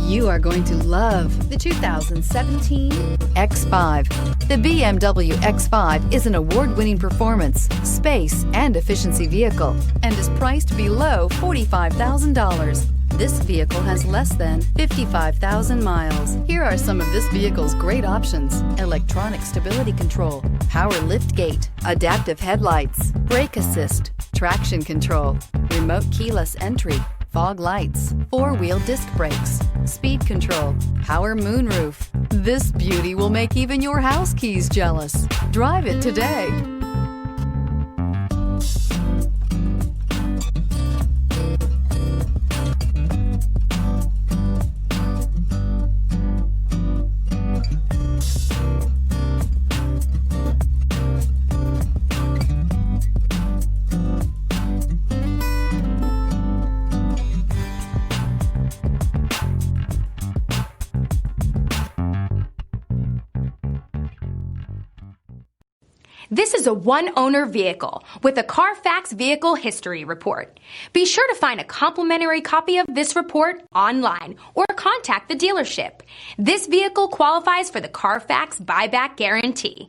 You are going to love the 2017 X5. The BMW X5 is an award-winning performance, space, and efficiency vehicle and is priced below $45,000. This vehicle has less than 55,000 miles. Here are some of this vehicle's great options: electronic stability control, power liftgate, adaptive headlights, brake assist, traction control, remote keyless entry, fog lights, four-wheel disc brakes, speed control, power moonroof. This beauty will make even your house keys jealous. Drive it today. This is a one-owner vehicle with a Carfax Vehicle History Report. Be sure to find a complimentary copy of this report online or contact the dealership. This vehicle qualifies for the Carfax Buyback Guarantee.